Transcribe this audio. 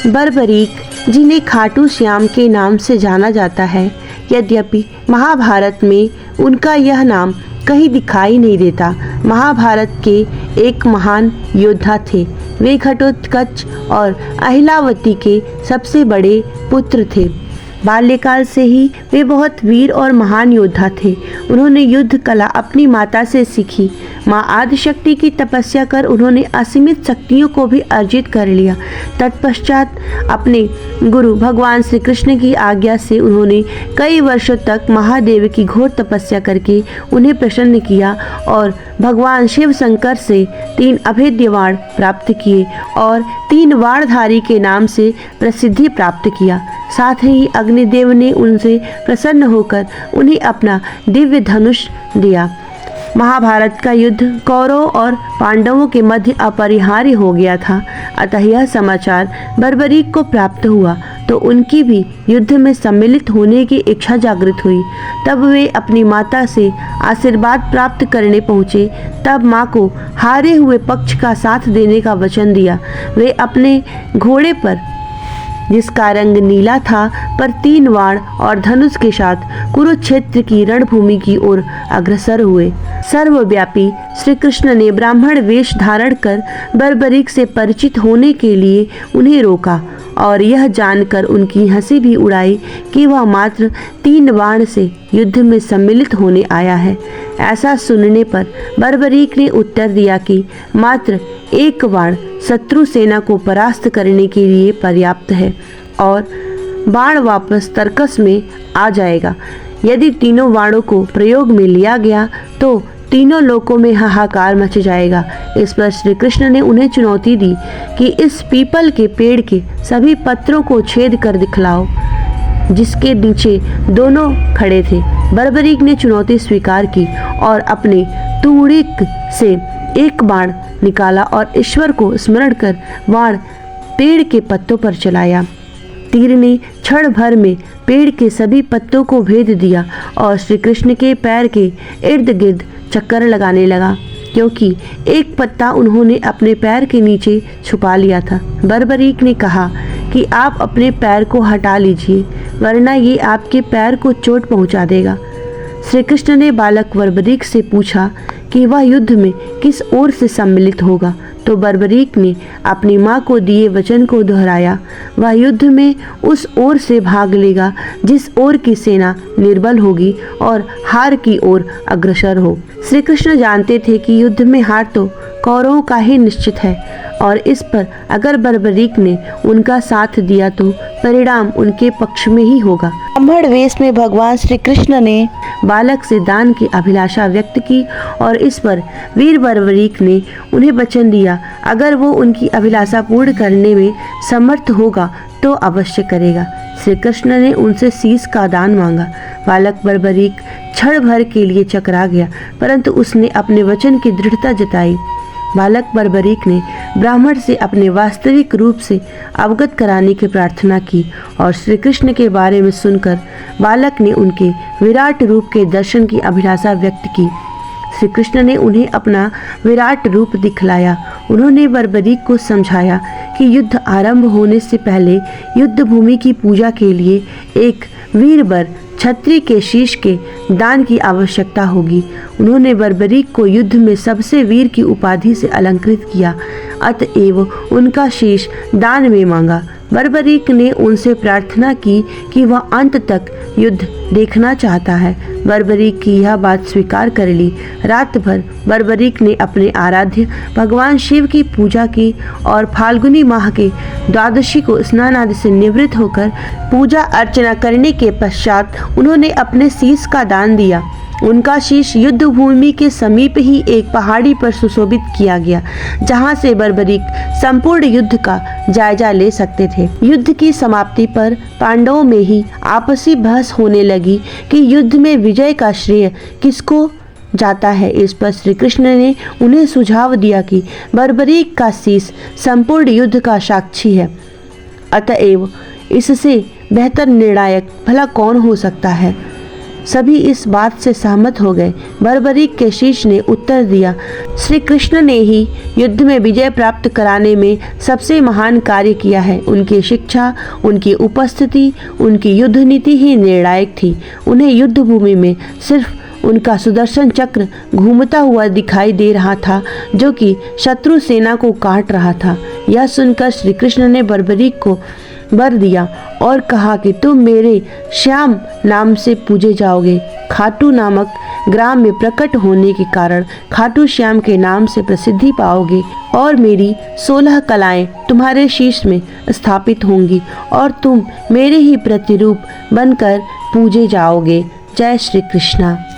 बर्बरीक, जिन्हें खाटू श्याम के नाम से जाना जाता है, यद्यपि महाभारत में उनका यह नाम कहीं दिखाई नहीं देता, महाभारत के एक महान योद्धा थे। वे घटोत्कच और अहिलावती के सबसे बड़े पुत्र थे। बाल्यकाल से ही वे बहुत वीर और महान योद्धा थे। उन्होंने युद्ध कला अपनी माता से सीखी। माँ आदिशक्ति की तपस्या कर उन्होंने असीमित शक्तियों को भी अर्जित कर लिया। तत्पश्चात अपने गुरु भगवान श्री कृष्ण की आज्ञा से उन्होंने कई वर्षों तक महादेव की घोर तपस्या करके उन्हें प्रसन्न किया और भगवान शिव शंकर से 3 अभेद्य वाण प्राप्त किए और 3 वाणधारी के नाम से प्रसिद्धि प्राप्त किया। साथ ही अग्निदेव ने उनसे प्रसन्न होकर उन्हें अपना दिव्य धनुष दिया। महाभारत का युद्ध कौरवों और पांडवों के मध्य अपरिहार्य हो गया था, अतः यह समाचार बर्बरीक को प्राप्त हुआ तो उनकी भी युद्ध में सम्मिलित होने की इच्छा जागृत हुई। तब वे अपनी माता से आशीर्वाद प्राप्त करने पहुँचे। तब माँ को हारे हुए पक्ष का साथ देने का वचन दिया। वे अपने घोड़े पर, जिसका रंग नीला था, पर 3 वाण और धनुष के साथ कुरुक्षेत्र की रणभूमि की ओर अग्रसर हुए। सर्वव्यापी श्री कृष्ण ने ब्राह्मण वेश धारण कर बर्बरीक से परिचित होने के लिए उन्हें रोका और यह जानकर उनकी हंसी भी उड़ाई कि वह मात्र 3 वाण से युद्ध में सम्मिलित होने आया है। ऐसा सुनने पर बर्बरीक ने उत्तर दिया कि मात्र 1 वाण शत्रु सेना को परास्त करने के लिए पर्याप्त है और बाण वापस तर्कस में आ जाएगा। यदि तीनों वाणों को प्रयोग में लिया गया तो तीनों लोकों में हाहाकार मच जाएगा। इस पर श्री कृष्ण ने उन्हें चुनौती दी कि इस पीपल के पेड़ के सभी पत्रों को छेद कर दिखलाओ, जिसके नीचे दोनों खड़े थे। बर्बरीक ने चुनौती स्वीकार की और अपने तूणीक से 1 बाण निकाला और ईश्वर को स्मरण कर बाण पेड़ के पत्तों पर चलाया। तीर ने क्षण भर में पेड़ के सभी पत्तों को भेद दिया और श्री कृष्ण के पैर के इर्द गिर्द चक्कर लगाने लगा, क्योंकि एक पत्ता उन्होंने अपने पैर के नीचे छुपा लिया था। बर्बरीक ने कहा कि आप अपने पैर को हटा लीजिए, वरना ये आपके पैर को चोट पहुंचा देगा। श्री कृष्ण ने बालक बर्बरीक से पूछा कि वह युद्ध में किस ओर से सम्मिलित होगा, तो बर्बरीक ने अपनी माँ को दिए वचन को दोहराया। वह युद्ध में उस ओर से भाग लेगा जिस ओर की सेना निर्बल होगी और हार की ओर अग्रसर हो। श्री कृष्ण जानते थे कि युद्ध में हार तो कौरवों का ही निश्चित है और इस पर अगर बर्बरीक ने उनका साथ दिया तो परिणाम उनके पक्ष में ही होगा। ब्राह्मण वेश में भगवान श्री कृष्ण ने बालक से दान की अभिलाषा व्यक्त की और इस पर वीर बर्बरीक ने उन्हें वचन दिया, अगर वो उनकी अभिलाषा पूर्ण करने में समर्थ होगा तो अवश्य करेगा। श्री कृष्ण ने उनसे शीश का दान मांगा। बालक बर्बरीक क्षण भर के लिए चकरा गया, परंतु उसने अपने वचन की दृढ़ता जताई। बालक बर्बरीक ने ब्राह्मण से अपने वास्तविक रूप से अवगत कराने की प्रार्थना की और श्री कृष्ण के बारे में सुनकर बालक ने उनके विराट रूप के दर्शन की अभिलाषा व्यक्त की। श्री कृष्ण ने उन्हें अपना विराट रूप दिखलाया। उन्होंने बर्बरीक को समझाया कि युद्ध आरंभ होने से पहले युद्ध भूमि की पूजा के लिए एक वीर वर क्षत्रिय के शीश के दान की आवश्यकता होगी। उन्होंने बर्बरीक को युद्ध में सबसे वीर की उपाधि से अलंकृत किया, अतएव उनका शीश दान में मांगा। बर्बरीक ने उनसे प्रार्थना की कि वह अंत तक युद्ध देखना चाहता है। बर्बरीक की यह बात स्वीकार कर ली। रात भर बर्बरीक ने अपने आराध्य भगवान शिव की पूजा की और फाल्गुनी माह के द्वादशी को स्नान आदि से निवृत्त होकर पूजा अर्चना करने के पश्चात उन्होंने अपने शीश का दान दिया। उनका शीश युद्ध भूमि के समीप ही एक पहाड़ी पर सुशोभित किया गया, जहां से बर्बरीक संपूर्ण युद्ध का जायजा ले सकते थे। युद्ध की समाप्ति पर पांडवों में ही आपसी बहस होने लगी कि युद्ध में विजय का श्रेय किसको जाता है। इस पर श्री कृष्ण ने उन्हें सुझाव दिया कि बर्बरीक का शीश संपूर्ण युद्ध का साक्षी है, अतएव इससे बेहतर निर्णायक भला कौन हो सकता है। सभी इस बात से सहमत हो गए। बर्बरीक के शीश ने उत्तर दिया, श्री कृष्ण ने ही युद्ध में विजय प्राप्त कराने में सबसे महान कार्य किया है। उनकी शिक्षा, उनकी उपस्थिति, उनकी युद्ध नीति ही निर्णायक थी। उन्हें युद्ध भूमि में सिर्फ उनका सुदर्शन चक्र घूमता हुआ दिखाई दे रहा था, जो कि शत्रु सेना को काट रहा था। यह सुनकर श्री कृष्ण ने बर्बरीक को वर दिया और कहा कि तुम मेरे श्याम नाम से पूजे जाओगे। खाटू नामक ग्राम में प्रकट होने के कारण खाटू श्याम के नाम से प्रसिद्धि पाओगे और मेरी 16 कलाएं तुम्हारे शीश में स्थापित होंगी और तुम मेरे ही प्रतिरूप बनकर पूजे जाओगे। जय श्री कृष्णा।